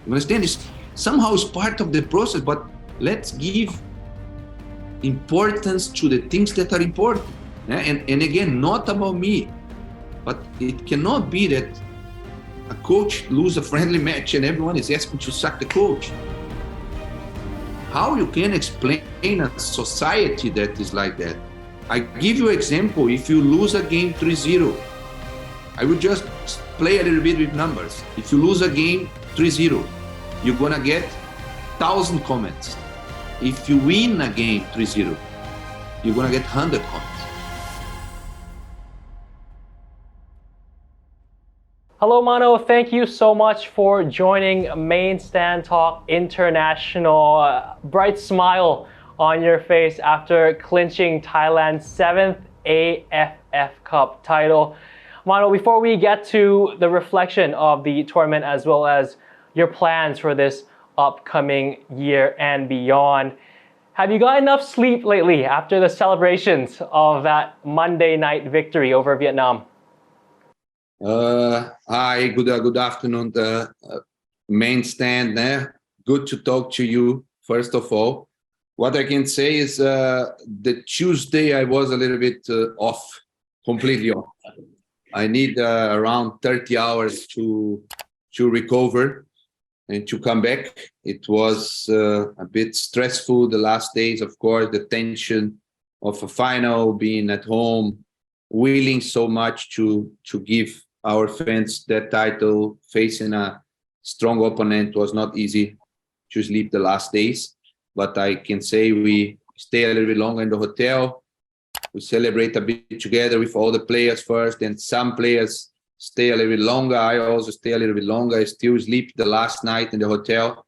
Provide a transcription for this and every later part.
You understand? It's somehow it's part of the process, but let's give importance to the things that are important. Yeah? And again, not about me, but it cannot be that a coach lose a friendly match and everyone is asking to sack the coach. How you can explain a society that is like that? I give you an example. If you lose a game 3-0, I will just play a little bit with numbers. If you lose a game 3-0, you're gonna get 1,000 comments. If you win a game 3-0, you're gonna get 100 comments. Hello, Mano. Thank you so much for joining MainStand Talk International. Bright smile on your face after clinching Thailand's 7th AFF Cup title. Mano, before we get to the reflection of the tournament as well as your plans for this upcoming year and beyond, have you got enough sleep lately after the celebrations of that Monday night victory over Vietnam? Hi, good afternoon, MainStand. Good to talk to you, first of all. What I can say is the Tuesday I was a little bit off, completely off. I need around 30 hours to recover and to come back. It was a bit stressful the last days, of course, the tension of a final, being at home, willing so much to give our fans that title, facing a strong opponent was not easy to sleep the last days. But I can say we stay a little bit longer in the hotel. We celebrate a bit together with all the players first, and some players stay a little bit longer. I also stay a little bit longer. I still sleep the last night in the hotel.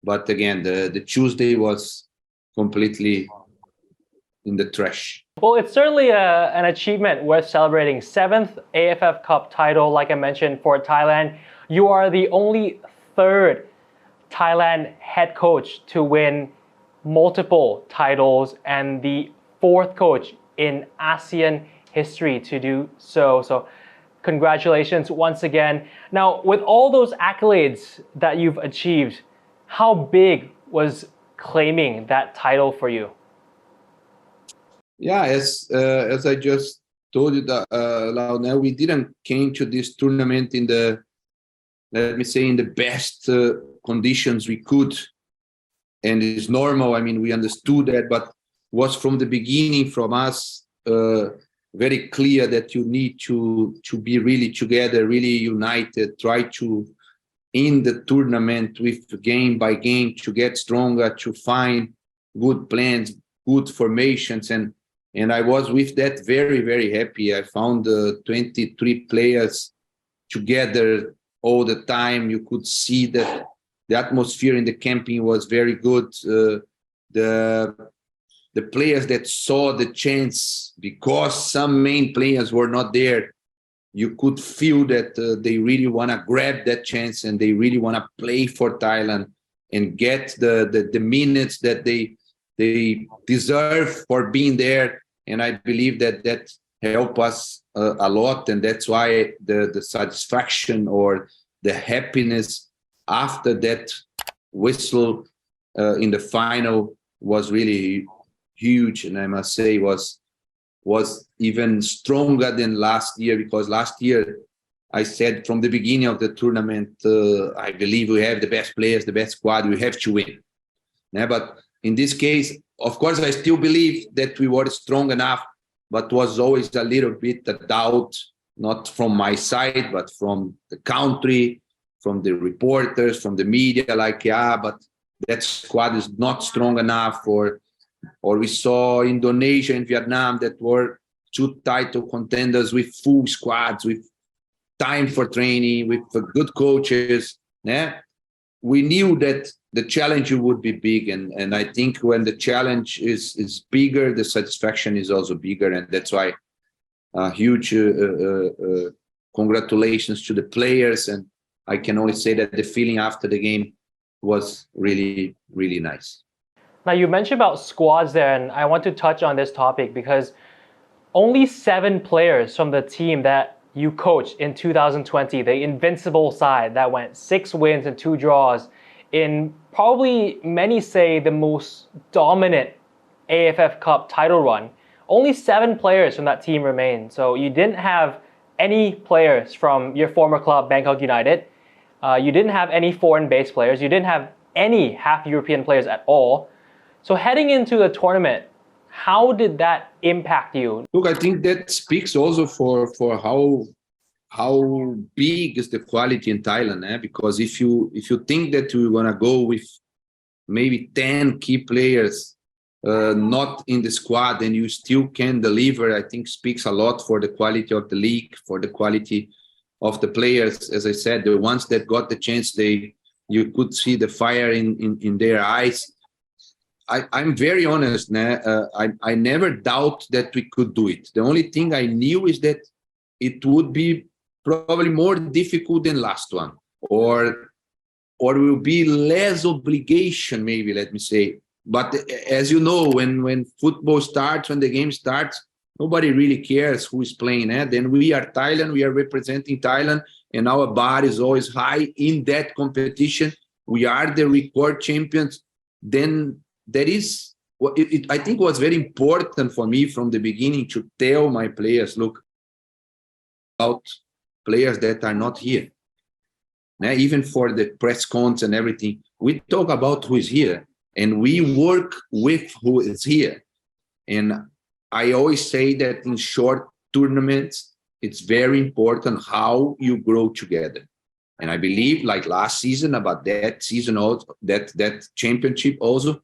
But again, the Tuesday was completely in the trash. Well, it's certainly an achievement worth celebrating. 7th AFF Cup title, like I mentioned, for Thailand. You are the only 3rd Thailand head coach to win multiple titles and the 4th coach in ASEAN history to do so. So congratulations once again. Now, with all those accolades that you've achieved, how big was claiming that title for you? Yeah, as I just told you, now we didn't came to this tournament in the, let me say, in the best conditions we could, and it's normal. I mean, we understood that, but was from the beginning from us very clear that you need to be really together, really united, try to end the tournament with game by game to get stronger, to find good plans, good formations, and I was with that very, very happy. I found 23 players together all the time. You could see that the atmosphere in the camping was very good. The players that saw the chance, because some main players were not there, you could feel that they really want to grab that chance and they really want to play for Thailand and get the minutes that they deserve for being there. And I believe that helped us a lot, and that's why the satisfaction or the happiness after that whistle in the final was really huge, and I must say was even stronger than last year, because last year I said from the beginning of the tournament, I believe we have the best players, the best squad, we have to win. Yeah, but in this case, of course, I still believe that we were strong enough, but was always a little bit a doubt, not from my side, but from the country, from the reporters, from the media, like, yeah, but that squad is not strong enough. Or we saw Indonesia and Vietnam that were 2 title contenders with full squads, with time for training, with good coaches. Yeah, we knew that the challenge would be big, and I think when the challenge is bigger, the satisfaction is also bigger, and that's why huge congratulations to the players, and I can only say that the feeling after the game was really, really nice. Now, you mentioned about squads there, and I want to touch on this topic because only 7 players from the team that you coached in 2020, the invincible side that went 6 wins and 2 draws in probably many say the most dominant AFF Cup title run. Only 7 players from that team remain. So you didn't have any players from your former club, Bangkok United. You didn't have any foreign-based players. You didn't have any half-European players at all. So heading into the tournament, how did that impact you? Look, I think that speaks also for how big is the quality in Thailand, because if you think that we're gonna go with maybe 10 key players not in the squad and you still can deliver, I think speaks a lot for the quality of the league, for the quality of the players. As I said, the ones that got the chance, you could see the fire in their eyes. I'm very honest, I never doubt that we could do it. The only thing I knew is that it would be probably more difficult than last one, or will be less obligation, maybe, let me say. But as you know, when football starts, when the game starts, nobody really cares who is playing. Then we are Thailand, we are representing Thailand, and our bar is always high in that competition. We are the record champions. Then there is, I think was very important for me from the beginning to tell my players, look, about players that are not here. Now, even for the press cons and everything, we talk about who is here and we work with who is here. And I always say that in short tournaments, it's very important how you grow together. And I believe, like last season, about that season also, that championship also,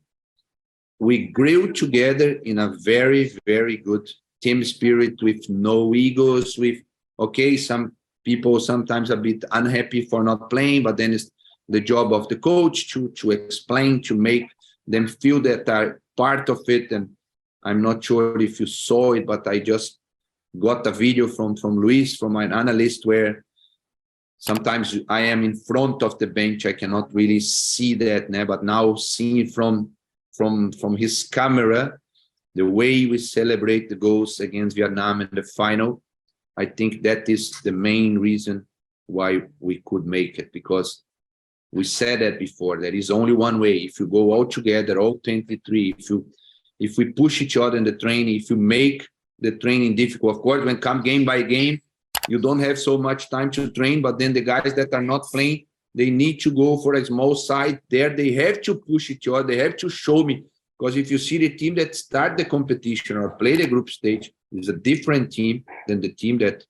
we grew together in a very, very good team spirit with no egos, with, okay, some people sometimes a bit unhappy for not playing, but then it's the job of the coach to explain, to make them feel that are part of it. And I'm not sure if you saw it, but I just got a video from Luis, from an analyst, where sometimes I am in front of the bench. I cannot really see that now, but now seeing from his camera, the way we celebrate the goals against Vietnam in the final, I think that is the main reason why we could make it, because we said that before, there is only one way. If you go all together, all 23, if we push each other in the training, if you make the training difficult, of course, when come game by game, you don't have so much time to train, but then the guys that are not playing, they need to go for a small side there. They have to push each other. They have to show me, because if you see the team that start the competition or play the group stage is a different team than the team that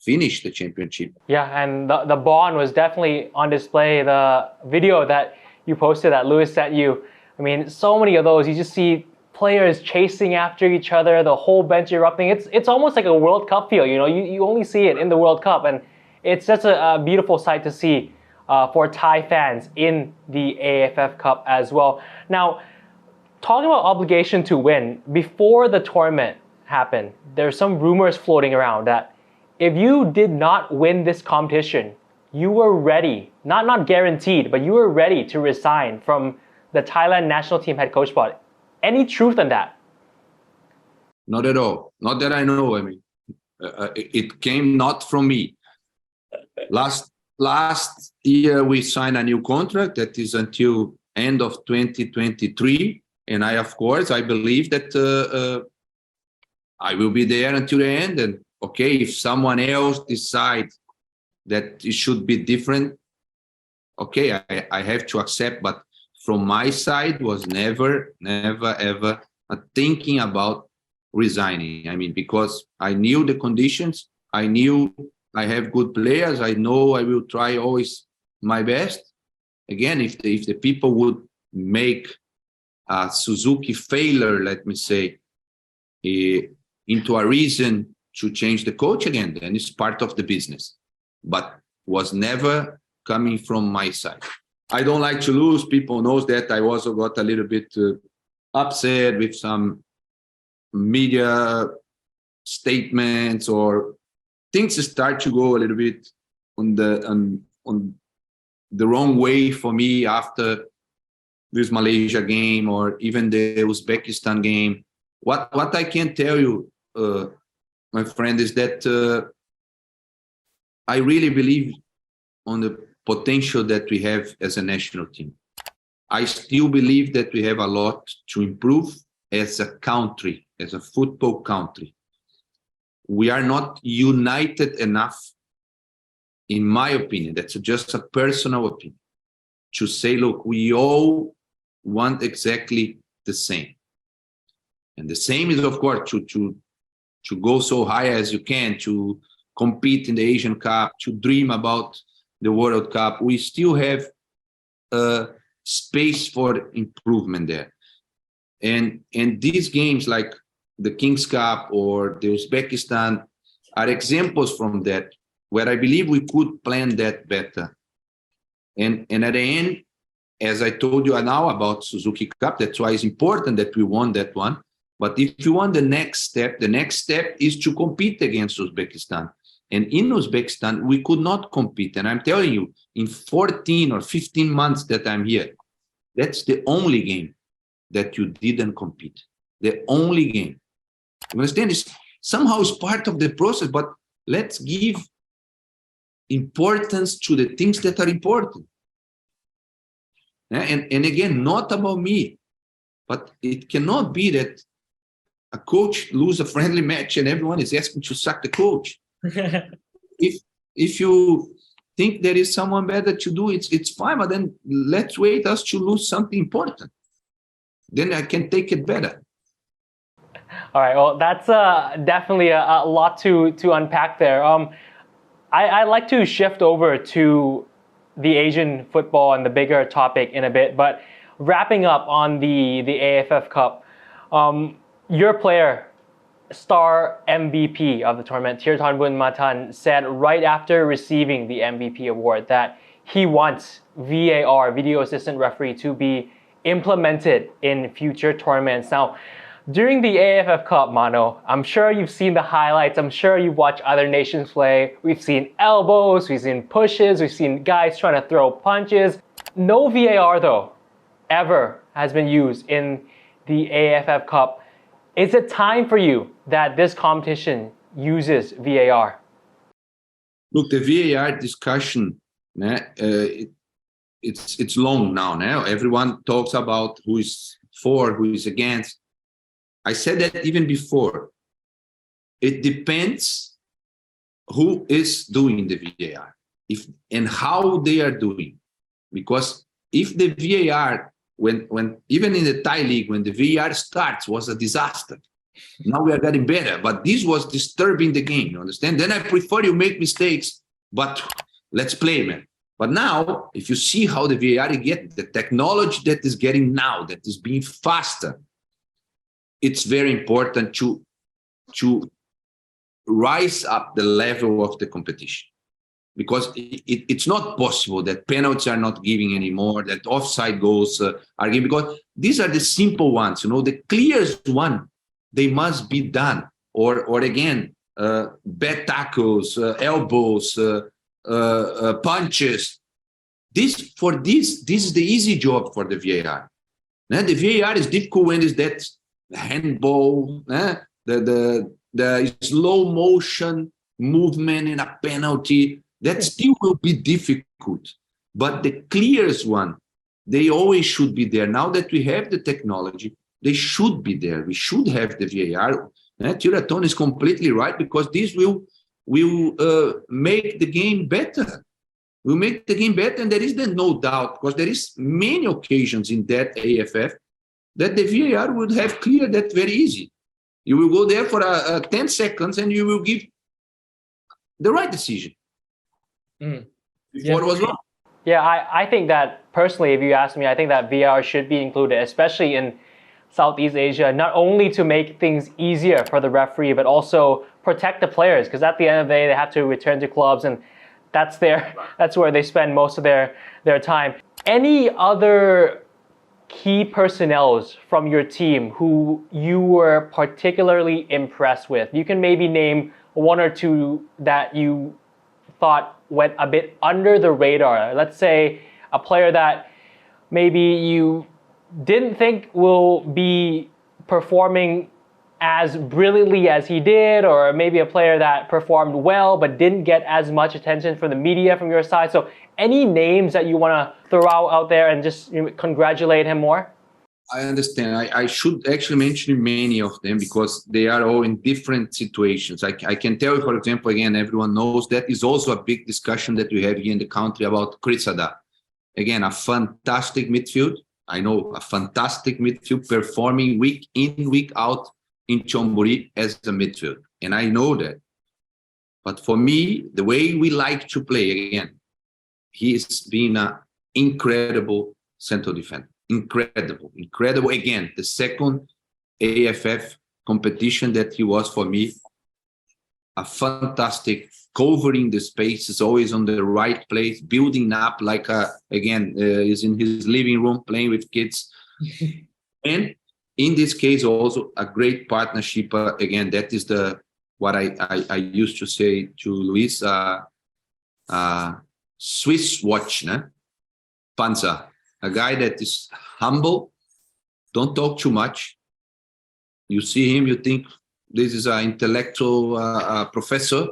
finished the championship. Yeah, and the bond was definitely on display. The video that you posted that Lewis sent you, I mean, so many of those, you just see players chasing after each other, the whole bench erupting. It's almost like a World Cup feel, you know, you only see it in the World Cup, and it's just a beautiful sight to see for Thai fans in the AFF Cup as well. Now, talking about obligation to win, before the tournament happened, there's some rumors floating around that if you did not win this competition, you were ready, not guaranteed, but you were ready to resign from the Thailand national team head coach spot. Any truth in that? Not at all. Not that I know. I mean, it came not from me. Last year, we signed a new contract that is until end of 2023. And of course, I believe that I will be there until the end. And okay, if someone else decides that it should be different, okay, I have to accept. But from my side, was never, ever thinking about resigning. I mean, because I knew the conditions. I knew I have good players. I know I will try always my best. Again, if the people would make a Suzuki failure, let me say, into a reason to change the coach again, then it's part of the business, but was never coming from my side. I don't like to lose. People knows that. I also got a little bit upset with some media statements, or things start to go a little bit on the wrong way for me after this Malaysia game, or even the Uzbekistan game. What I can tell you, my friend, is that I really believe on the potential that we have as a national team. I still believe that we have a lot to improve as a country, as a football country. We are not united enough, in my opinion, that's just a personal opinion, to say, look, we all want exactly the same. And the same is, of course, to go so high as you can, to compete in the Asian Cup, to dream about the World Cup. We still have space for improvement there. And these games like the King's Cup or the Uzbekistan are examples from that, where I believe we could plan that better. And at the end, as I told you now about Suzuki Cup, that's why it's important that we won that one. But if you want the next step is to compete against Uzbekistan. And in Uzbekistan, we could not compete. And I'm telling you, in 14 or 15 months that I'm here, that's the only game that you didn't compete. The only game. You understand? It's somehow it's part of the process, but let's give importance to the things that are important. And again, not about me, but it cannot be that a coach lose a friendly match and everyone is asking to sack the coach. If you think there is someone better to do it, it's fine, but then let's wait us to lose something important. Then I can take it better. All right, well, that's definitely a lot to unpack there. I'd like to shift over to the Asian football and the bigger topic in a bit, but wrapping up on the AFF Cup, your player, star MVP of the tournament, Tirthonbun Matan, said right after receiving the MVP award that he wants VAR, video assistant referee, to be implemented in future tournaments. Now, during the AFF Cup, Mano, I'm sure you've seen the highlights. I'm sure you've watched other nations play. We've seen elbows, we've seen pushes, we've seen guys trying to throw punches. No VAR, though, ever has been used in the AFF Cup. Is it time for you that this competition uses VAR? Look, the VAR discussion, it's long now. Everyone talks about who is for, who is against. I said that even before. It depends who is doing the VAR and how they are doing. Because if the VAR, when even in the Thai league, when the VAR starts, was a disaster. Now we are getting better, but this was disturbing the game, you understand? Then I prefer you make mistakes, but let's play, man. But now, if you see how the VAR gets, the technology that is getting now, that is being faster, it's very important to rise up the level of the competition. Because it's not possible that penalties are not giving anymore, that offside goals are given, because these are the simple ones, the clearest one, they must be done. Or again, bad tackles, elbows, punches. This is the easy job for the VAR. The VAR is difficult when it's that handball, the slow motion movement in a penalty. That still will be difficult, but the clearest one, they always should be there. Now that we have the technology, they should be there. We should have the VAR. Tirthon is completely right, because this will make the game better. Will make the game better, and there is no doubt, because there is many occasions in that AFF that the VAR would have cleared that very easy. You will go there for 10 seconds and you will give the right decision. Before it was wrong. Yeah, I think that personally, if you ask me, I think that VAR should be included, especially in Southeast Asia, not only to make things easier for the referee, but also protect the players, because at the end of the day, they have to return to clubs, and that's where they spend most of their time. Any other key personnels from your team who you were particularly impressed with? You can maybe name one or two that you thought went a bit under the radar. Let's say a player that maybe you didn't think will be performing as brilliantly as he did, or maybe a player that performed well but didn't get as much attention from the media from your side? So any names that you want to throw out there and just congratulate him more? I understand. I should actually mention many of them because they are all in different situations. I can tell you, for example, again, everyone knows that is also a big discussion that we have here in the country about Krisada. Again, a fantastic midfield. I know, a fantastic midfield, performing week in, week out in Chonburi as a midfield. And I know that. But for me, the way we like to play, again, he has been an incredible central defender. Incredible. Again, the second AFF competition that he was for me, a fantastic, covering the spaces, always on the right place, building up like is in his living room playing with kids. And in this case, also a great partnership. Again, that is what I used to say to Luis, Swiss watch, Panzer. A guy that is humble, don't talk too much. You see him, you think this is an intellectual professor,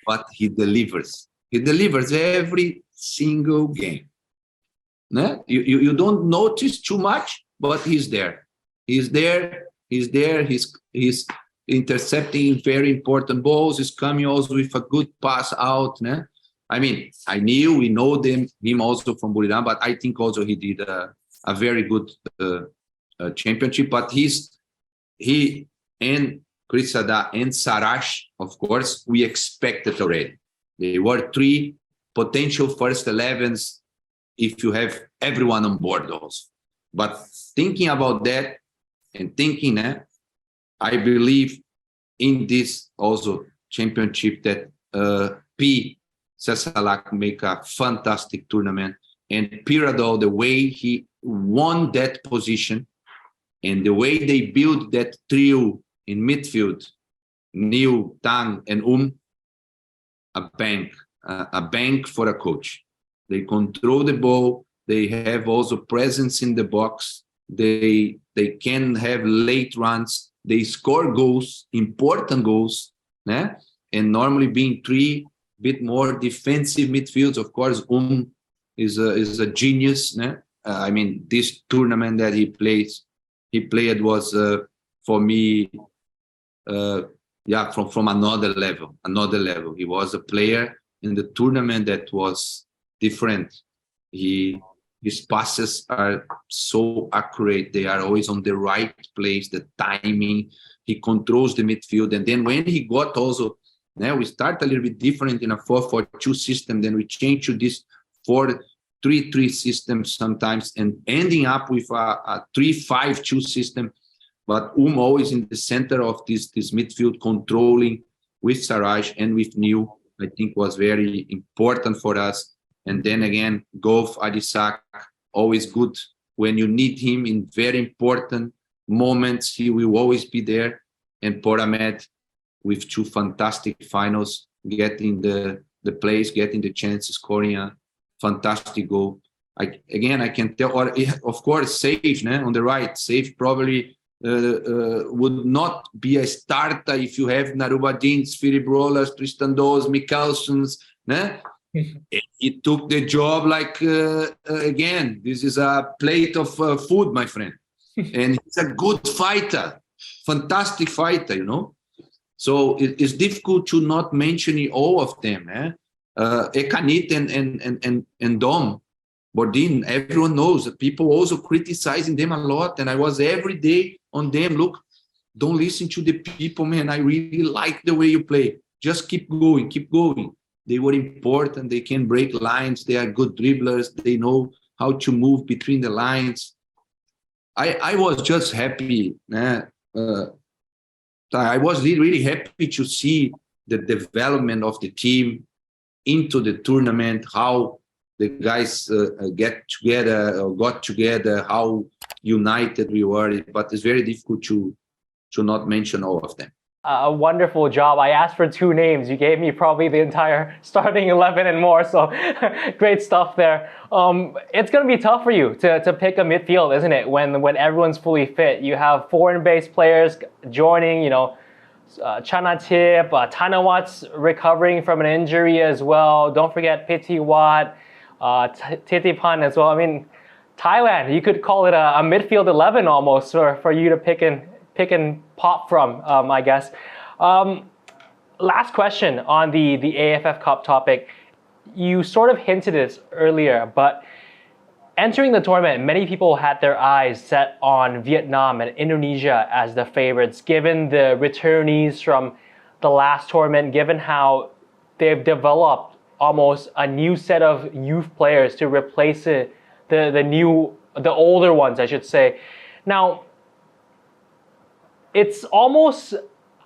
but he delivers. He delivers every single game. You don't notice too much, but he's there. He's intercepting very important balls. He's coming also with a good pass out. I mean, we know him also from Buriram, but I think also he did a very good championship. But he and Krisada and Sarash, of course, we expected already. They were three potential first 11s if you have everyone on board also. But thinking about that and thinking I believe in this also championship that P. Sasalak make a fantastic tournament, and Piradol, the way he won that position and the way they built that trio in midfield, Neil, Tang, and a bank for a coach. They control the ball. They have also presence in the box. They can have late runs. They score goals, important goals, and normally being three bit more defensive midfields. Of course, is a genius. I mean, this tournament that he played was for me, from another level. He was a player in the tournament that was different. His passes are so accurate. They are always on the right place, the timing. He controls the midfield. And then when he got also, we start a little bit different in a 4-4-2 system. Then we change to this 4-3-3 system sometimes, and ending up with a 3-5-2 system. But always in the center of this midfield, controlling with Saraj and with Neil, I think was very important for us. And then again, Golf Adisak, always good when you need him in very important moments. He will always be there. And Poramed, with two fantastic finals, getting the place, getting the chance, scoring a fantastic goal. I can tell, or of course, Sage on the right. Sage probably would not be a starter if you have Narubadins, Philip Rollers, Tristan Does, Mikkelsons. He took the job like, again, this is a plate of food, my friend. And he's a good fighter, fantastic fighter, So it's difficult to not mention all of them. Ekanit and Dom Bordin, everyone knows that people also criticizing them a lot. And I was every day on them. Look, don't listen to the people, man. I really like the way you play. Just keep going, keep going. They were important. They can break lines. They are good dribblers. They know how to move between the lines. I was just happy. I was really happy to see the development of the team into the tournament, how the guys got together, how united we were. But it's very difficult to not mention all of them. a wonderful job. I asked for 2 names. You gave me probably the entire starting 11 and more. So great stuff there. It's going to be tough for you to pick a midfield, isn't it? When everyone's fully fit, you have foreign-based players joining. Chanatip, Tanawat's recovering from an injury as well. Don't forget Pitiwat, Titipan as well. I mean, Thailand, you could call it a midfield 11 almost for you to pick and pop from, I guess. Last question on the AFF Cup topic. You sort of hinted it earlier, but entering the tournament, many people had their eyes set on Vietnam and Indonesia as the favorites, given the returnees from the last tournament, given how they've developed almost a new set of youth players to replace the older ones, I should say. Now, it's almost,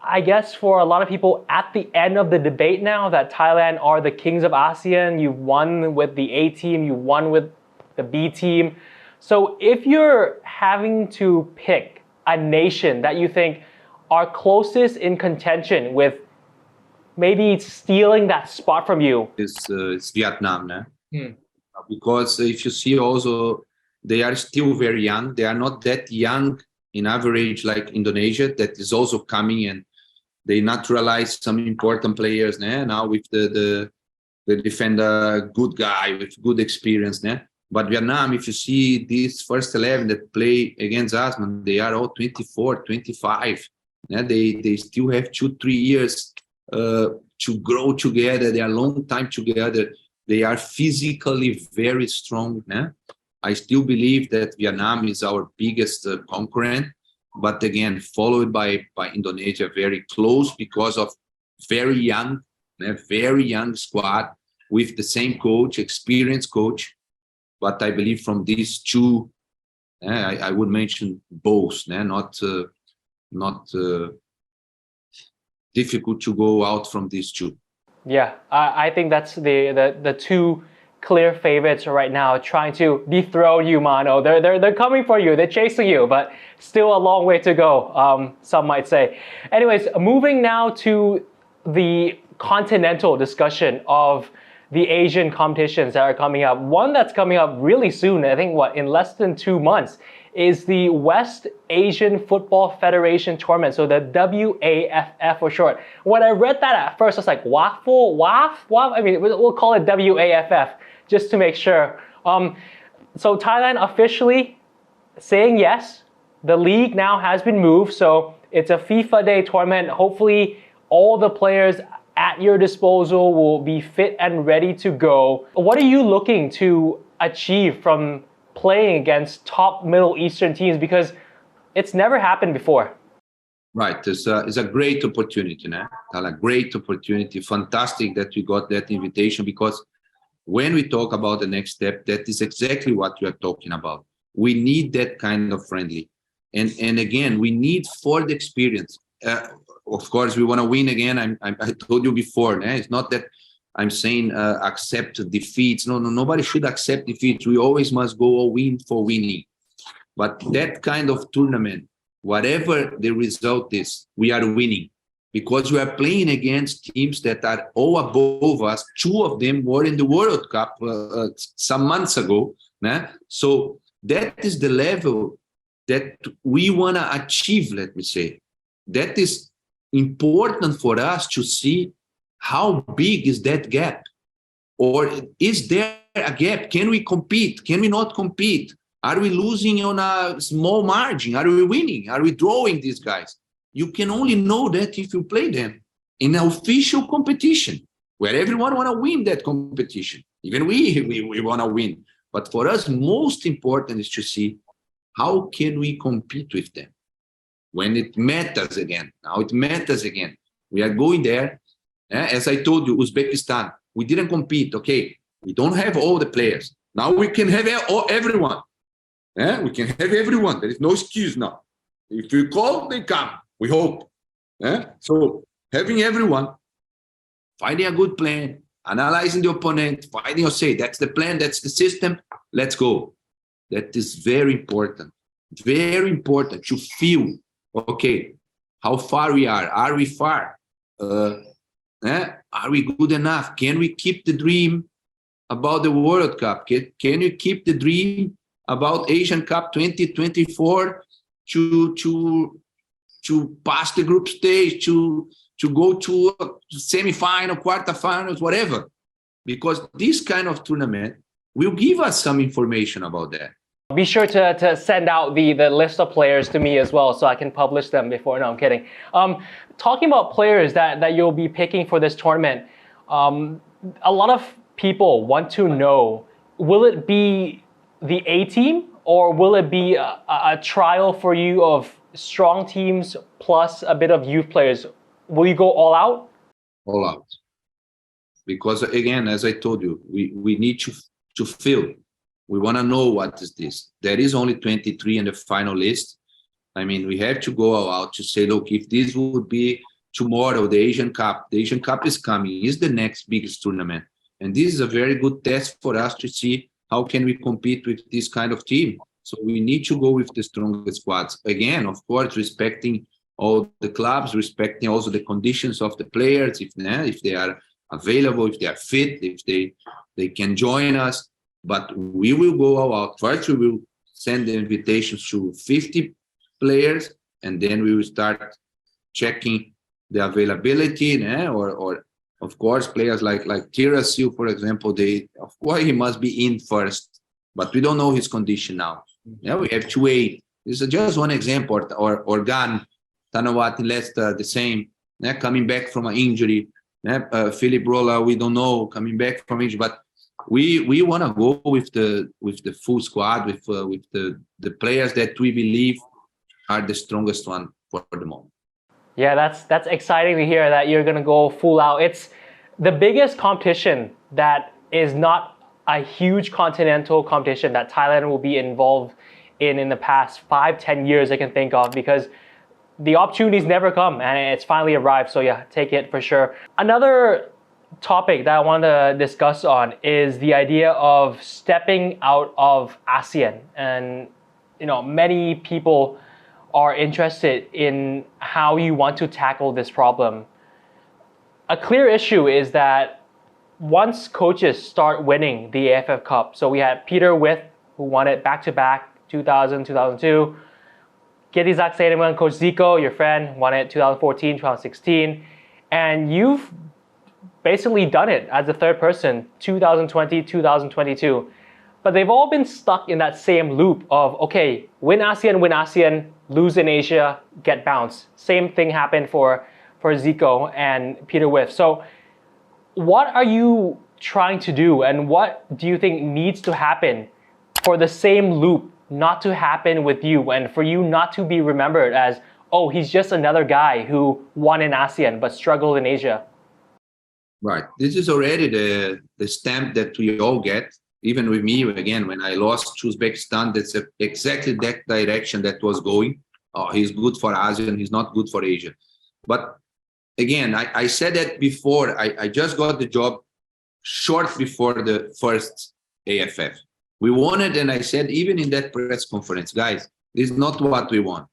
I guess, for a lot of people at the end of the debate now that Thailand are the kings of ASEAN. You've won with the A team, you won with the B team. So if you're having to pick a nation that you think are closest in contention with maybe stealing that spot from you, it's Vietnam, né? Because if you see also, they are still very young. They are not that young in average like Indonesia, that is also coming, and they naturalize some important players, né? Now with the defender, good guy with good experience, né? But Vietnam, if you see these first 11 that play against us, man, they are all 24, 25. Yeah, they still have 2-3 years to grow together. They are long time together. They are physically very strong. Yeah? I still believe that Vietnam is our biggest concurrent, but again, followed by Indonesia very close because of very young squad with the same coach, experienced coach. But I believe from these two, I would mention both. Not difficult to go out from these two. Yeah, I think that's the two clear favorites right now, trying to dethrone you, Mano. They're coming for you. They're chasing you, but still a long way to go. Some might say. Anyways, moving now to the continental discussion of the Asian competitions that are coming up. One that's coming up really soon, I think in less than 2 months, is the West Asian Football Federation Tournament, so the WAFF for short. When I read that at first, I was like, WAFF? I mean, we'll call it WAFF, just to make sure. So Thailand officially saying yes. The league now has been moved, so it's a FIFA Day tournament. Hopefully, all the players at your disposal will be fit and ready to go. What are you looking to achieve from playing against top Middle Eastern teams? Because it's never happened before. Right, it's a great opportunity, né? A great opportunity. Fantastic that we got that invitation, because when we talk about the next step, that is exactly what we are talking about. We need that kind of friendly. And again, we need for the experience. Of course, we want to win again. I told you before, né? It's not that I'm saying accept defeats. No, nobody should accept defeats. We always must go all in for winning. But that kind of tournament, whatever the result is, we are winning, because we are playing against teams that are all above us. 2 of them were in the World Cup some months ago. Né? So that is the level that we want to achieve, let me say. That is important for us to see how big is that gap, or is there a gap? Can we compete? Can we not compete? Are we losing on a small margin? Are we winning? Are we drawing these guys? You can only know that if you play them in an official competition where everyone want to win that competition. Even we want to win. But for us, most important is to see how can we compete with them when it matters again. Now it matters again. We are going there. As I told you, Uzbekistan, we didn't compete. Okay, we don't have all the players. Now we can have everyone. We can have everyone. There is no excuse now. If we call, they come. We hope. So having everyone, finding a good plan, analyzing the opponent, finding, say, that's the plan, that's the system, let's go. That is very important. Very important to feel, okay, how far we are. Are we far? Are we good enough? Can we keep the dream about the World Cup? Can you keep the dream about Asian Cup 2024 to pass the group stage, to go to semi-final, quarterfinals, whatever? Because this kind of tournament will give us some information about that. Be sure to send out the list of players to me as well so I can publish them before. No, I'm kidding. Talking about players that you'll be picking for this tournament, a lot of people want to know, will it be the A team or will it be a trial for you of strong teams plus a bit of youth players? Will you go all out? All out. Because again, as I told you, we need to fill. We want to know what is this. There is only 23 in the final list. I mean, we have to go all out to say, look, if this would be tomorrow, the Asian Cup is coming, is the next biggest tournament. And this is a very good test for us to see how can we compete with this kind of team. So we need to go with the strongest squads. Again, of course, respecting all the clubs, respecting also the conditions of the players, if they are available, if they are fit, if they can join us. But we will go all out. First, we will send the invitations to 50 players, and then we will start checking the availability, or of course, players like Tirasil, for example, of course he must be in first, but we don't know his condition now. Yeah, we have to wait. This is just one example. Or Gan, Tanawati Leicester, the same, coming back from an injury. Philip Rolla, we don't know, coming back from injury, but we want to go with the full squad, with the players that we believe are the strongest one for the moment. Yeah, that's exciting to hear that you're gonna go full out. It's the biggest competition that is not a huge continental competition that Thailand will be involved in the past 5-10 years I can think of, because the opportunities never come and it's finally arrived. So yeah, take it for sure. Another topic that I want to discuss on is the idea of stepping out of ASEAN. And many people are interested in how you want to tackle this problem. A clear issue is that once coaches start winning the AFF Cup, so we had Peter With, who won it back-to-back, 2000, 2002. Gedi Zaksaedaman, Coach Zico, your friend, won it 2014, 2016. And you've basically done it as a third person, 2020, 2022. But they've all been stuck in that same loop of, okay, win ASEAN, lose in Asia, get bounced. Same thing happened for Zico and Peter With. So what are you trying to do, and what do you think needs to happen for the same loop not to happen with you, and for you not to be remembered as, oh, he's just another guy who won in ASEAN but struggled in Asia? Right. This is already the stamp that we all get. Even with me, again, when I lost to Uzbekistan, that's exactly that direction that was going. Oh, he's good for ASEAN, he's not good for Asia. But again, I said that before. I just got the job short before the first AFF. We won it, and I said, even in that press conference, guys, this is not what we want.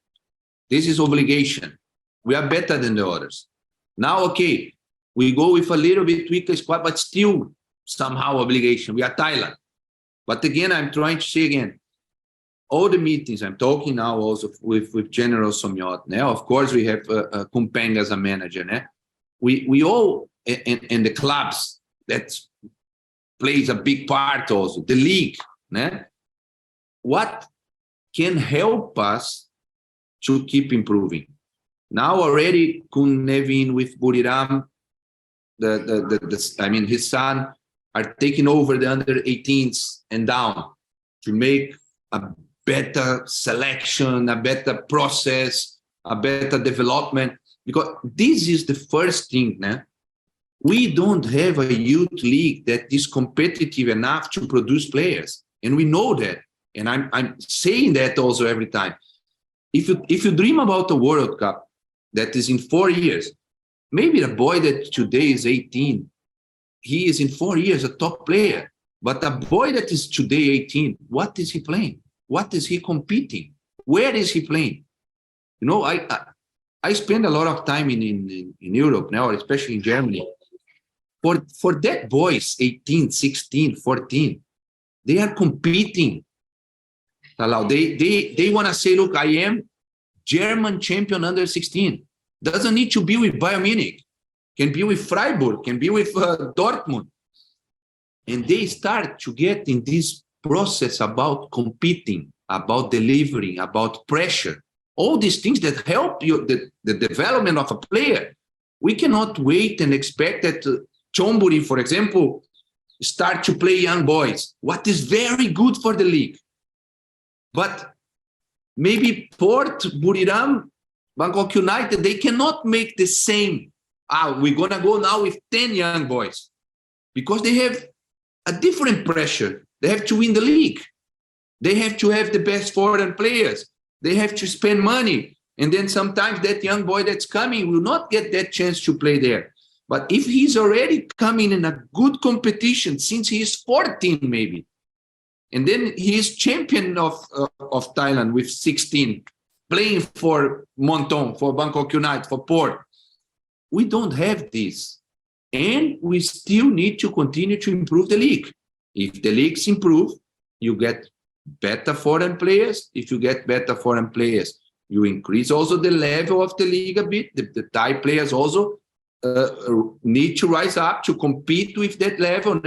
This is obligation. We are better than the others. Now, okay, we go with a little bit weaker squad, but still somehow obligation. We are Thailand. But again, I'm trying to say again, all the meetings, I'm talking now also with General Somyot. Now, of course, we have Kumpeng as a manager. We all, and the clubs, that plays a big part also, the league. What can help us to keep improving? Now already Kun Nevin with Buriram, his son, are taking over the under 18s and down to make a better selection, a better process, a better development. Because this is the first thing. We don't have a youth league that is competitive enough to produce players. And we know that. And I'm saying that also every time. If you dream about a World Cup that is in 4 years, maybe the boy that today is 18, he is in 4 years a top player. But a boy that is today 18, what is he playing? What is he competing? Where is he playing? I spend a lot of time in Europe now, especially in Germany. For that boys, 18, 16, 14, they are competing. They want to say, look, I am German champion under 16. Doesn't need to be with Bayern Munich. Can be with Freiburg, can be with Dortmund. And they start to get in this process about competing, about delivering, about pressure. All these things that help you, the development of a player. We cannot wait and expect that Chonburi, for example, start to play young boys. What is very good for the league. But maybe Port, Buriram, Bangkok United, they cannot make the same. We're going to go now with 10 young boys because they have a different pressure. They have to win the league. They have to have the best foreign players. They have to spend money. And then sometimes that young boy that's coming will not get that chance to play there. But if he's already coming in a good competition since he's 14 maybe, and then he is champion of Thailand with 16, playing for Monton, for Bangkok United, for Port. We don't have this. And we still need to continue to improve the league. If the leagues improve, you get better foreign players. If you get better foreign players, you increase also the level of the league a bit. The Thai players also need to rise up to compete with that level.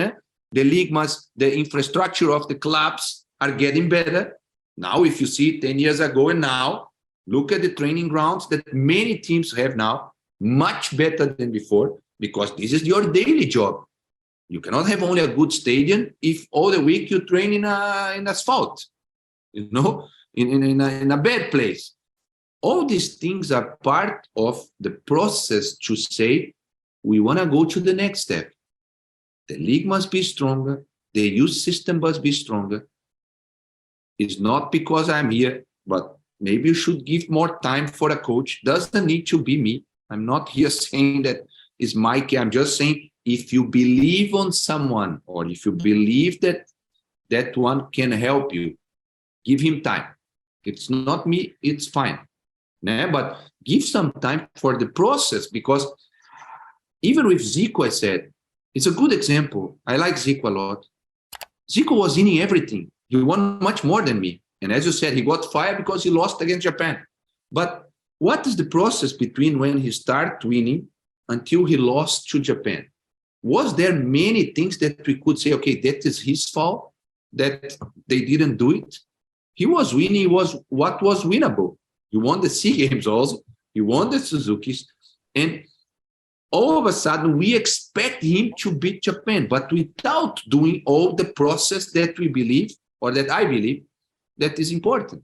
The league the infrastructure of the clubs are getting better. Now, if you see 10 years ago and now, look at the training grounds that many teams have now, much better than before, because this is your daily job. You cannot have only a good stadium if all the week you train in asphalt, in a bad place. All these things are part of the process to say, we want to go to the next step. The league must be stronger. The youth system must be stronger. It's not because I'm here, but maybe you should give more time for a coach. Doesn't need to be me. I'm not here saying that it's Mikey. I'm just saying, if you believe on someone, or if you believe that that one can help you, give him time. If it's not me, it's fine. But give some time for the process, because even with Zico, I said, it's a good example. I like Zico a lot. Zico was winning everything. He won much more than me. And as you said, he got fired because he lost against Japan. But what is the process between when he started winning until he lost to Japan? Was there many things that we could say, okay, that is his fault, that they didn't do it? He was winning, what was winnable. He won the SEA Games also. He won the Suzuki's. And all of a sudden, we expect him to beat Japan, but without doing all the process that we believe, or that I believe, that is important.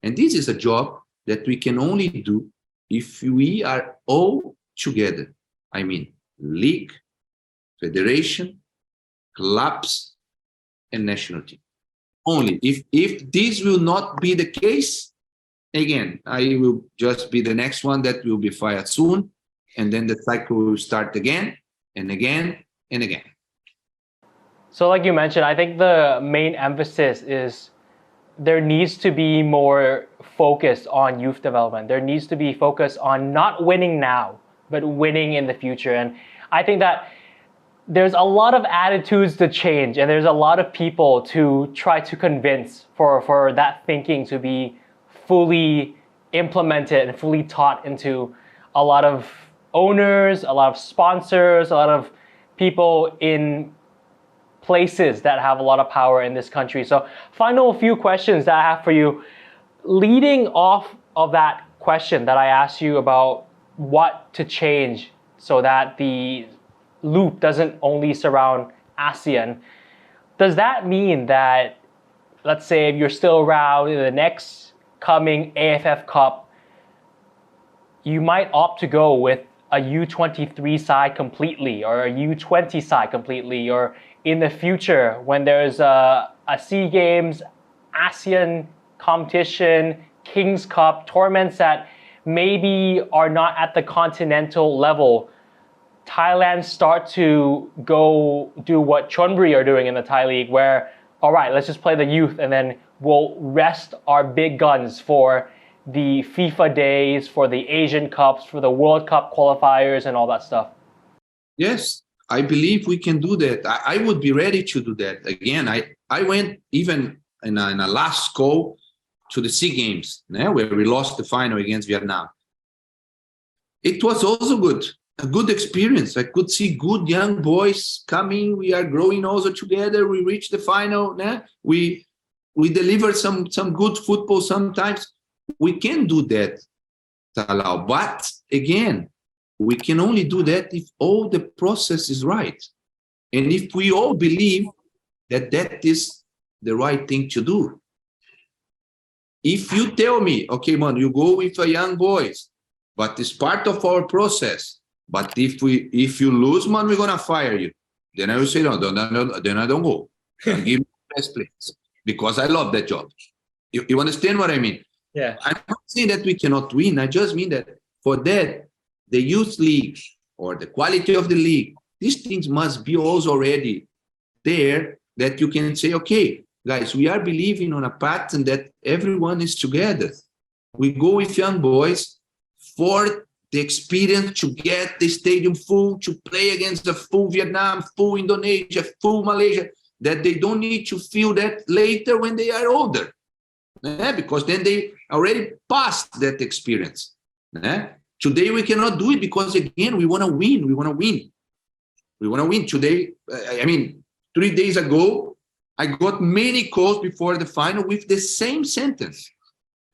And this is a job that we can only do if we are all together. I mean, league, federation, clubs, and national team. Only if this will not be the case, again, I will just be the next one that will be fired soon, and then the cycle will start again and again and again. So like you mentioned, I think the main emphasis is there needs to be more focus on youth development. There needs to be focus on not winning now, but winning in the future. And I think that there's a lot of attitudes to change, and there's a lot of people to try to convince for that thinking to be fully implemented and fully taught into a lot of owners, a lot of sponsors, a lot of people in places that have a lot of power in this country. So final few questions that I have for you. Leading off of that question that I asked you about what to change so that the loop doesn't only surround ASEAN, does that mean that, let's say, if you're still around in the next coming AFF Cup, you might opt to go with a U23 side completely, or a U20 side completely, or in the future when there's a SEA Games, ASEAN competition, King's Cup, tournaments that maybe are not at the continental level, Thailand start to go do what Chonburi are doing in the Thai League, where, all right, let's just play the youth and then we'll rest our big guns for the FIFA days, for the Asian Cups, for the World Cup qualifiers and all that stuff? Yes, I believe we can do that. I would be ready to do that. Again, I went even in a last call to the SEA Games, where we lost the final against Vietnam. It was also good, a good experience. I could see good young boys coming. We are growing also together. We reached the final. We deliver some good football sometimes. We can do that, Talal. But again, we can only do that if all the process is right. And if we all believe that that is the right thing to do. If you tell me, okay, man, you go with a young boys, but it's part of our process. But if you lose, man, we're gonna fire you. Then I will say, no, then I don't go. Give me the best place because I love that job. You understand what I mean? Yeah. I'm not saying that we cannot win. I just mean that for that, the youth league or the quality of the league, these things must be also already there that you can say, okay, guys, we are believing on a pattern that everyone is together. We go with young boys for the experience to get the stadium full, to play against the full Vietnam, full Indonesia, full Malaysia, that they don't need to feel that later when they are older. Because then they already passed that experience. Today we cannot do it because, again, we want to win. We want to win. We want to win. Today, 3 days ago, I got many calls before the final with the same sentence.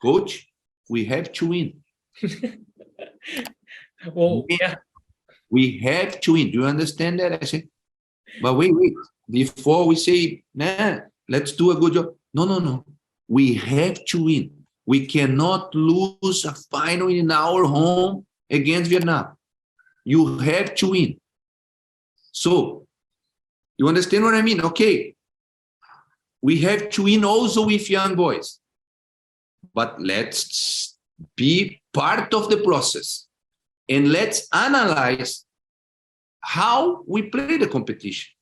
Coach, we have to win. Well, yeah. We have to win. Do you understand that? I say, but wait. Before we say, let's do a good job. No. We have to win. We cannot lose a final in our home against Vietnam. You have to win. So, you understand what I mean? Okay. We have to win also with young boys. But let's be part of the process. And let's analyze how we play the competition.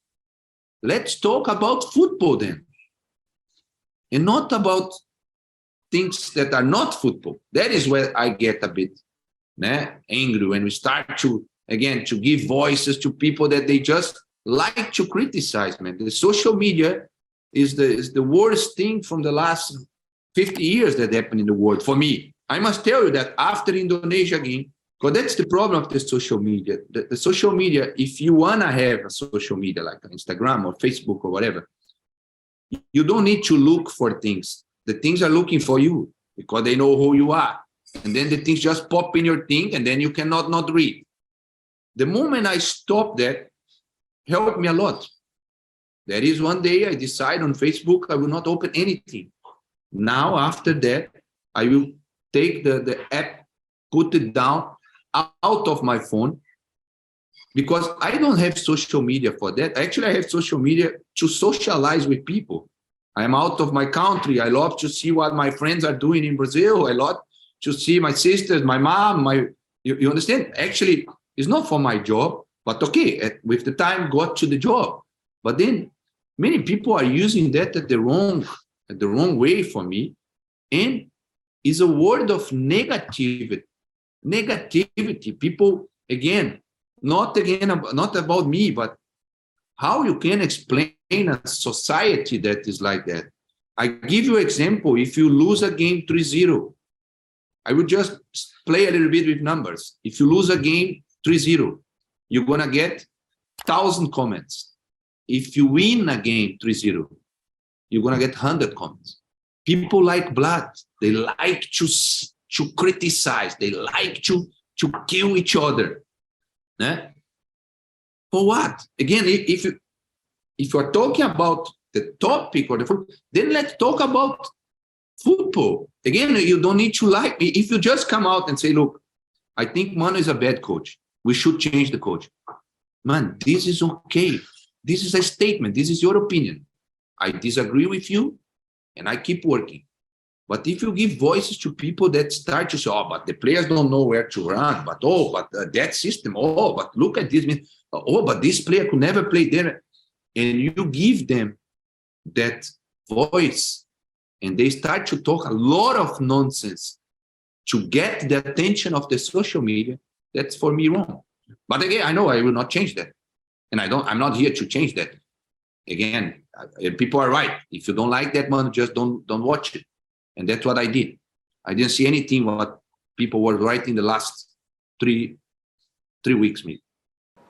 Let's talk about football then. And not about things that are not football. That is where I get a bit angry when we start to give voices to people that they just like to criticize, man. The social media is the worst thing from the last 50 years that happened in the world for me. I must tell you that after Indonesia game, because that's the problem of the social media. The social media, if you want to have a social media like Instagram or Facebook or whatever, you don't need to look for things. The things are looking for you because they know who you are. And then the things just pop in your thing and then you cannot not read. The moment I stop that, helped me a lot. There is one day I decide on Facebook I will not open anything. Now, after that, I will take the app, put it down, out of my phone, because I don't have social media for that. Actually, I have social media to socialize with people. I'm out of my country. I love to see what my friends are doing in Brazil. I love to see my sisters, my mom, you understand? Actually, it's not for my job, but okay, with the time got to the job. But then many people are using that at the wrong way for me. And it's a word of negativity. People, again, not about me, but how you can explain a society that is like that. I give you an example. If you lose a game 3-0, I would just play a little bit with numbers. If you lose a game 3-0, you're going to get 1,000 comments. If you win a game 3-0, you're going to get 100 comments. People like blood. They like to criticize. They like to kill each other. For what? Again, if you're talking about the topic or the football, then let's talk about football. Again, you don't need to like me. If you just come out and say, look, I think Mano is a bad coach. We should change the coach. Man, this is okay. This is a statement. This is your opinion. I disagree with you and I keep working. But if you give voices to people that start to say, oh, but the players don't know where to run, but that system, but look at this, but this player could never play there. And you give them that voice and they start to talk a lot of nonsense to get the attention of the social media, that's for me wrong. But again, I know I will not change that. And I'm not here to change that. Again, people are right. If you don't like that one, just don't watch it. And that's what I did. I didn't see anything what people were writing the last three weeks, maybe.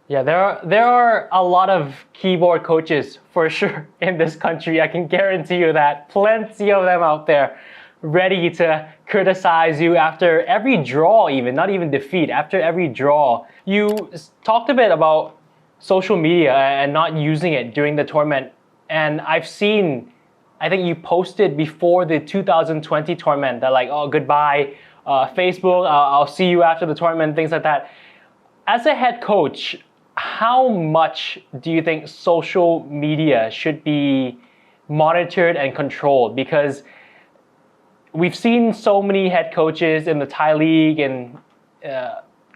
Yeah, there are a lot of keyboard coaches for sure in this country. I can guarantee you that. Plenty of them out there ready to criticize you after every draw, even, not even defeat, after every draw. You talked a bit about social media and not using it during the tournament. And I've seen, I think you posted before the 2020 tournament that like, oh, goodbye, Facebook, I'll see you after the tournament, things like that. As a head coach, how much do you think social media should be monitored and controlled? Because we've seen so many head coaches in the Thai league and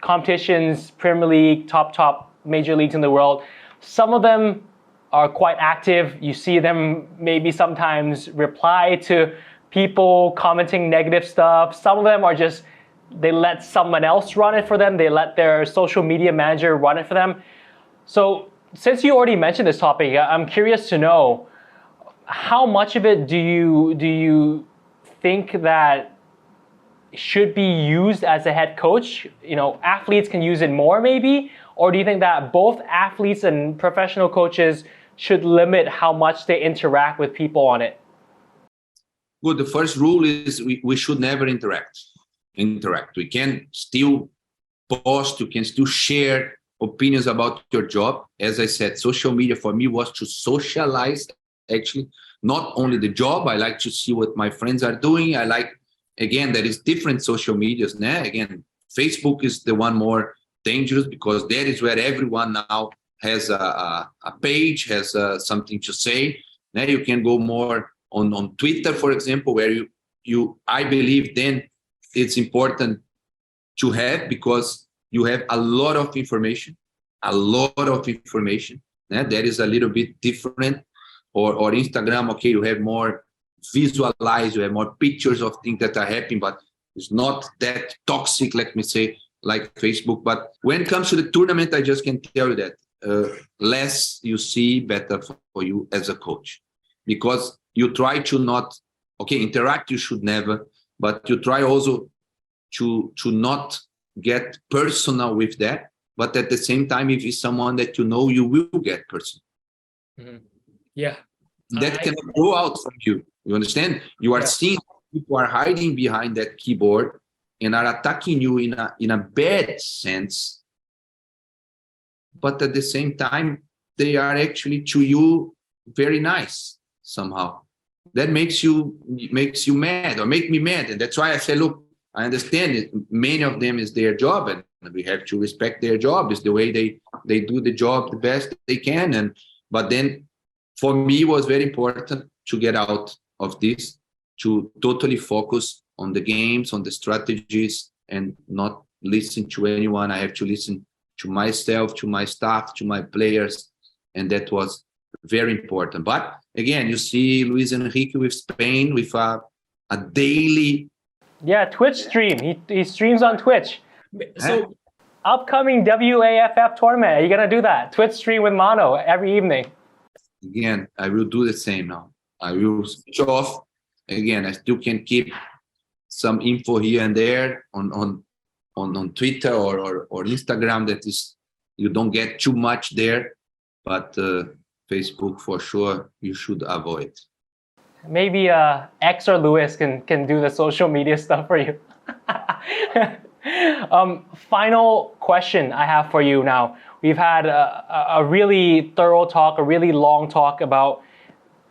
competitions, Premier League, top major leagues in the world. Some of them are quite active. You see them maybe sometimes reply to people commenting negative stuff. Some of them are just, they let someone else run it for them. They let their social media manager run it for them. So since you already mentioned this topic, I'm curious to know, how much of it do you think that should be used as a head coach? You know, athletes can use it more maybe? Or do you think that both athletes and professional coaches should limit how much they interact with people on it? Good. The first rule is we should never interact. We can still post, you can still share opinions about your job. As I said, social media for me was to socialize, actually, not only the job. I like to see what my friends are doing. I like, again, there is different social medias. Again, Facebook is the one more dangerous because that is where everyone now has a page, has something to say. Now you can go more on Twitter, for example, where I believe then it's important to have, because you have a lot of information. That is a little bit different. Or Instagram, okay, you have more visualized, you have more pictures of things that are happening, but it's not that toxic, let me say, like Facebook. But when it comes to the tournament, I just can tell you that less you see, better for you as a coach. Because you try to not, interact, you should never, but you try also to not get personal with that. But at the same time, if it's someone that you know, you will get personal. Mm-hmm. Yeah. That cannot go out from you. You understand? You are seeing people are hiding behind that keyboard and are attacking you in a bad sense. But at the same time, they are actually to you very nice somehow. That makes you mad, or make me mad. And that's why I say, look, I understand it. Many of them is their job, and we have to respect their job. It's the way they do the job the best they can. But then for me, it was very important to get out of this, to totally focus on the games, on the strategies, and not listen to anyone. I have to listen to myself, to my staff, to my players. And that was very important. But again, you see Luis Enrique with Spain with a daily... Yeah, Twitch stream. He streams on Twitch. So upcoming WAFF tournament, are you going to do that? Twitch stream with Mano every evening. Again, I will do the same now. I will switch off. Again, I still can keep some info here and there on Twitter or Instagram. That is, you don't get too much there, but Facebook for sure you should avoid. Maybe X or Luis can do the social media stuff for you. Final question I have for you now. We've had a really thorough talk, a really long talk about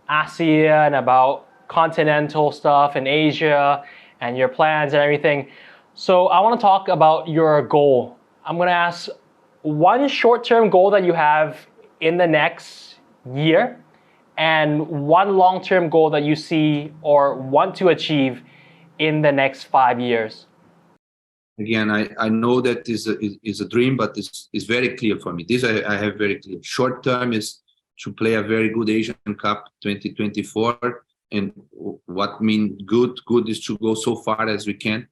ASEAN, about continental stuff in Asia and your plans and everything. So I want to talk about your goal. I'm going to ask one short-term goal that you have in the next year and one long-term goal that you see or want to achieve in the next 5 years. Again, I know that is a dream, but it's very clear for me. This I have very clear. Short term is to play a very good Asian Cup 2024. And what means good is to go so far as we can.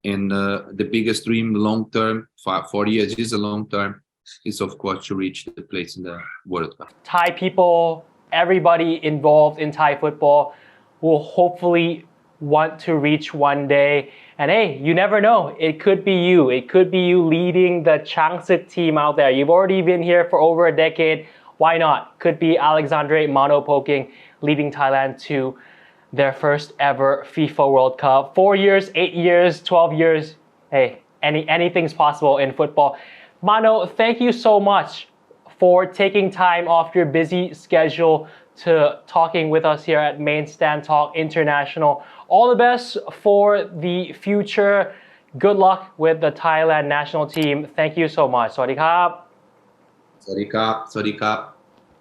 And the biggest dream, long term, 4 years is a long term, is of course to reach the place in the World Cup. Thai people, everybody involved in Thai football will hopefully want to reach one day. And hey, you never know. It could be you. It could be you leading the Changsuek team out there. You've already been here for over a decade. Why not? Could be Alexandre Mano Polking leading Thailand to their first ever FIFA World Cup. 4 years, 8 years, 12 years. Hey, anything's possible in football. Mano, thank you so much for taking time off your busy schedule to talking with us here at MainStand Talk International. All the best for the future. Good luck with the Thailand national team. Thank you so much. สวัสดีครับ Sorry, Cup.